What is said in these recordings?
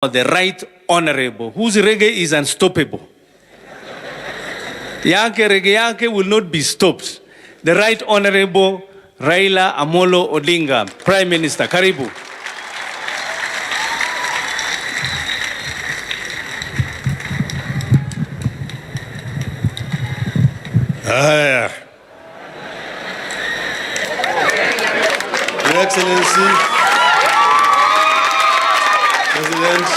The Right Honorable, whose reggae is unstoppable. Reggae yake will not be stopped. The Right Honorable Raila Amolo Odinga, Prime Minister. Karibu. Haya. Your Excellency, President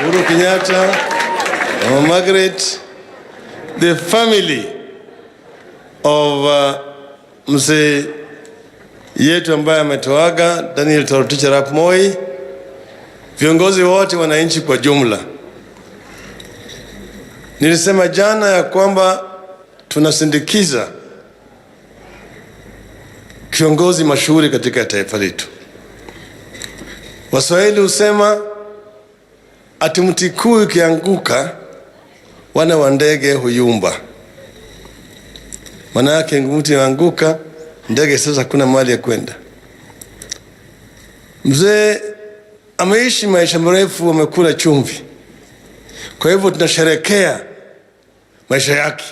Uhuru Kenyatta, Mama Margaret, the family of mzee yetu ambaye ametoaga Daniel Toroitich arap Moi, viongozi wote, wananchi kwa jumla. Nilisema jana ya kwamba tunasindikiza kiongozi mashuhuri katika taifa letu. Waswahili husema ati mti kuu ukianguka wana wa ndege huyumba. Maana yake mti ukianguka, ndege sasa kuna mahali ya kwenda. Mzee ameishi maisha mrefu, amekula chumvi. Kwa hivyo tunasherehekea maisha yake,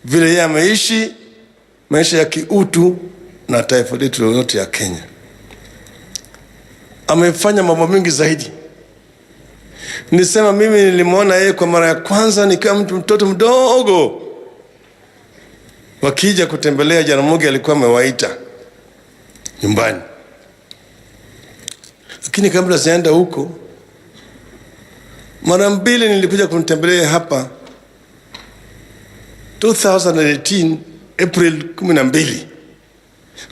vile yeye ameishi maisha ya kiutu na taifa letu lote ya Kenya. Amefanya mambo mengi zaidi. Nisema mimi nilimwona yeye kwa mara ya kwanza nikiwa mtoto mdogo. Wakija kutembelea Jaramogi alikuwa amewaita nyumbani. Lakini kabla sienda huko, mara mbili nilikuja kumtembelea hapa 2018 April 12.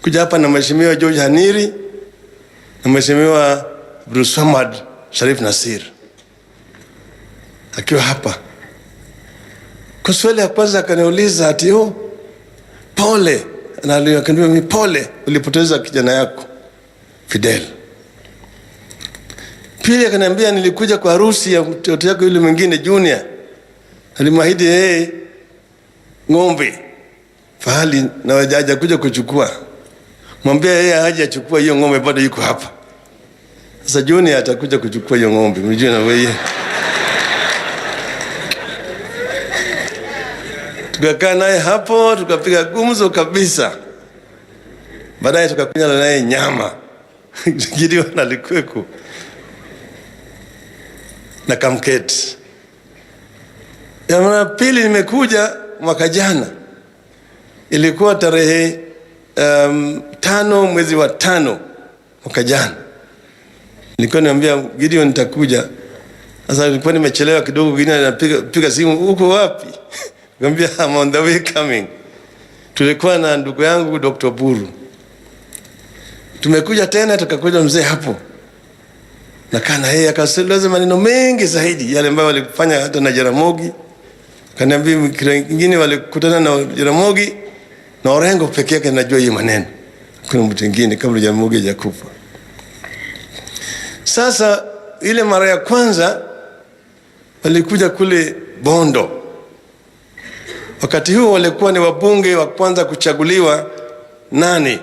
Kuja hapa na Mheshimiwa George Haniri na Mheshimiwa Bruce Hamad Sharif Nasir. Akiwa hapa, kwa swali ya kwanza akaniuliza ati pole, na akaniambia mimi pole ulipoteza kijana yako Fidel. Pili akaniambia nilikuja kwa harusi ya mtoto yako yule mwingine Junior. Alimwahidi yeye ng'ombe fahali na wajaja kuja kuchukua. Mwambie yeye haja achukua hiyo ng'ombe, bado yuko hapa. Sasa Junior atakuja kuchukua hiyo ng'ombe. Mjue na wewe. Tukakaa naye hapo, tukapiga gumzo kabisa. Baadaye tukakunywa naye nyama. Gideon alikuweko na kamketi. Ya mara pili nimekuja mwaka jana. Ilikuwa tarehe 5 mwezi wa 5 mwaka jana. Nilikuwa niambia Gideon nitakuja. Sasa nilikuwa nimechelewa kidogo, Gideon anapiga simu, uko wapi? Nikamwambia I'm on the way coming. Tulikuwa na ndugu yangu Dr. Buru. Tumekuja tena, tukakuja mzee hapo. Na kana yeye akaeleza maneno mengi zaidi yale ambayo walifanya hata na Jaramogi. Kaniambia wengine walikutana na Jaramogi na Orengo pekee yake najua hiyo maneno. Kuna mtu mwingine kabla Jaramogi hajakufa. Sasa ile mara ya kwanza walikuja kule Bondo. Wakati huo walikuwa ni wabunge wa kwanza kuchaguliwa 8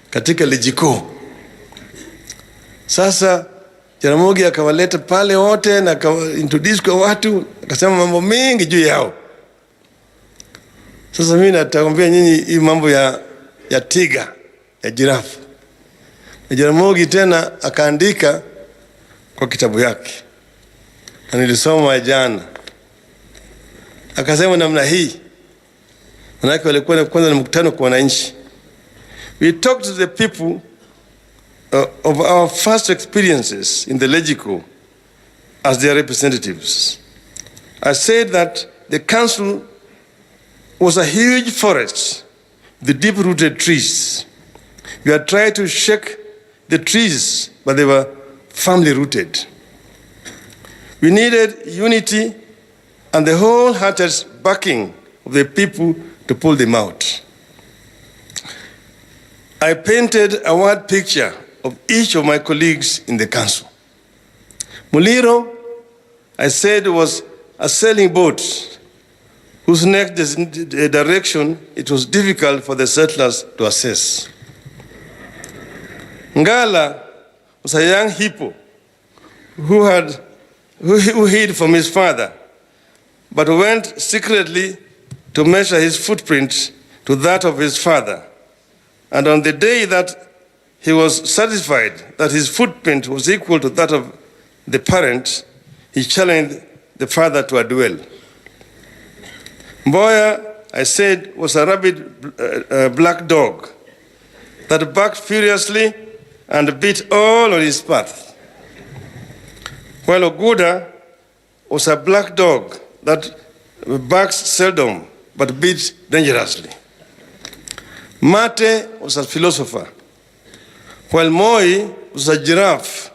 katika ligi kuu. Sasa Jaramogi akawaleta pale wote na introduce kwa watu, akasema mambo mengi juu yao. Sasa mimi natakwambia nyinyi hii mambo ya tiga, ya jirafu. Na Jaramogi tena akaandika kwa kitabu yake. Na nilisoma jana. Akasema namna hii. Manake walikuwa kwanza na mkutano kwa wananchi. We talked to the people of our first experiences in the legislature as their representatives. I said that the council was a huge forest with deep-rooted trees. We had tried to shake the trees, but they were firmly rooted. We needed unity and the wholehearted backing of the people to pull them out. I painted a word picture of each of my colleagues in the council. Muliro, I said, was a sailing boat whose next direction it was difficult for the settlers to assess. Ngala was a young hippo who hid from his father, but went secretly to measure his footprint to that of his father. And on the day that he was satisfied that his footprint was equal to that of the parent, he challenged the father to a duel. Mboya, I said, was a rabid black dog that barked furiously and beat all on his path, while Oguda was a black dog that barks seldom but beats dangerously. Mate was a philosopher, while Moi was a giraffe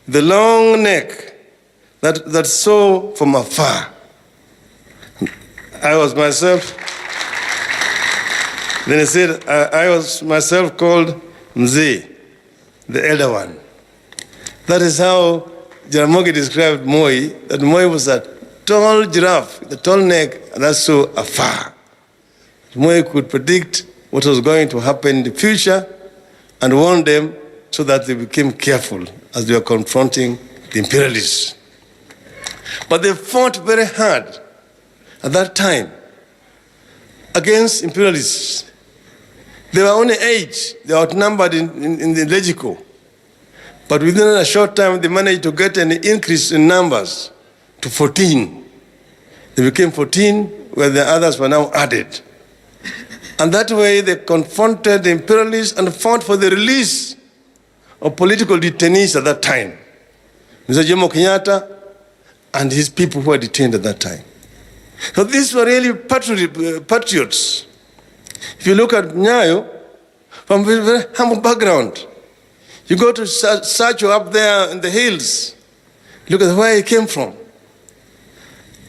with a long neck that saw from afar. I was myself, then he said, I was myself called Mzee, the elder one. That is how Jaramogi described Moi, that Moi was a tall giraffe with a tall neck and that saw afar. Moi could predict what was going to happen in the future and warn them so that they became careful as they were confronting the imperialists. But they fought very hard at that time against imperialists. They were only 8. They were outnumbered in the Legico. But within a short time, they managed to get an increase in numbers to 14. They became 14, where the others were now added. And that way, they confronted the imperialists and fought for the release of political detainees at that time. Mr. Jomo Kenyatta and his people who were detained at that time. So these were really patriots. If you look at Nyayo, from a very humble background, you go to Sacho up there in the hills, look at where he came from.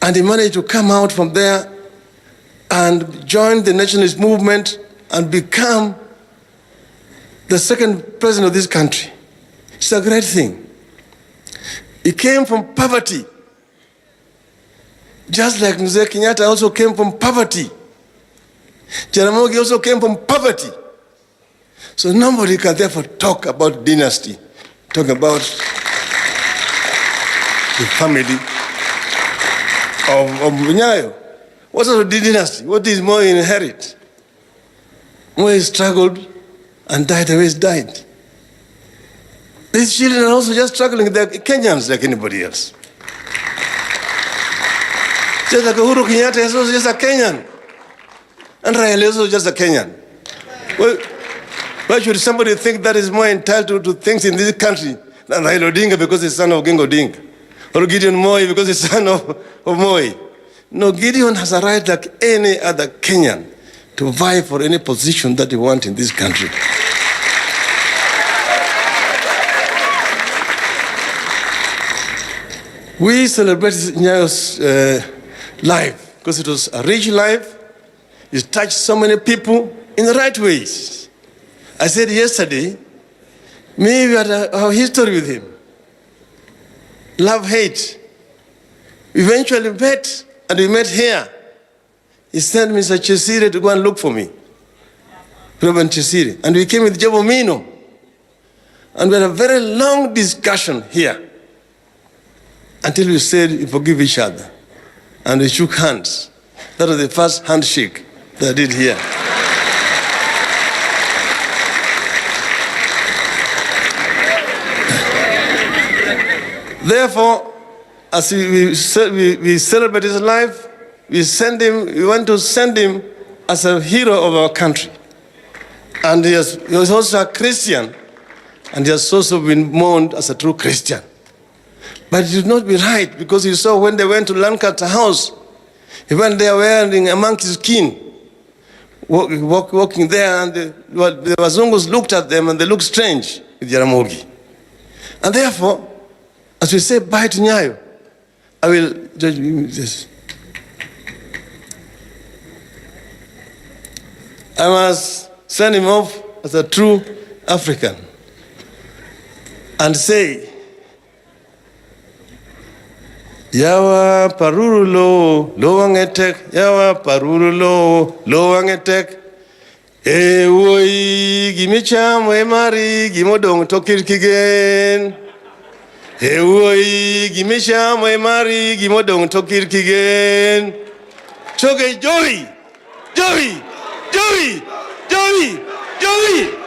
And he managed to come out from there and join the nationalist movement and become the second president of this country. It's a great thing. He came from poverty. Just like Mzee Kenyatta also came from poverty. Jaramogi also came from poverty. So nobody can therefore talk about dynasty, talk about the family of Nyayo. What sort of dynasty? What is Moi inherit? Moi struggled and died the way he died. These children are also just struggling. They're Kenyans like anybody else. Just like Uhuru Kenyatta is also just a Kenyan. And Raila is also just a Kenyan. Well, why should somebody think that is more entitled to things in this country than Raila Odinga because he's son of Oginga Odinga? Or Gideon Moi because he's son of Moi? No, Gideon has a right like any other Kenyan to vie for any position that he wants in this country. We celebrated Nyayo's life because it was a rich life. It touched so many people in the right ways. I said yesterday, me, we had our history with him. Love, hate. We eventually met, and we met here. He sent Mr. Chesire to go and look for me. Reverend Chesire. And we came with Jobo Mino. And we had a very long discussion here until we said we forgive each other. And we shook hands. That was the first handshake that I did here. Therefore, as we celebrate his life, we want to send him as a hero of our country. And he was also a Christian, and he has also been mourned as a true Christian. But it would not be right, because you saw when they went to Lancaster House, he went there wearing a monkey's skin, walking there, and the Wazungus looked at them and they looked strange with Jaramogi. And therefore, as we say bye to Nyayo, I will judge this. I must send him off as a true African and say, Yawa parurulo, lo wangetek, yawa parurulo, lo wangetek. E woi gimicham we mari gimodong tokir kigen. Ewoi gimisha maimari gimodong tokir kigen. Choge Joey. Joey. Joey. Joey. Joey.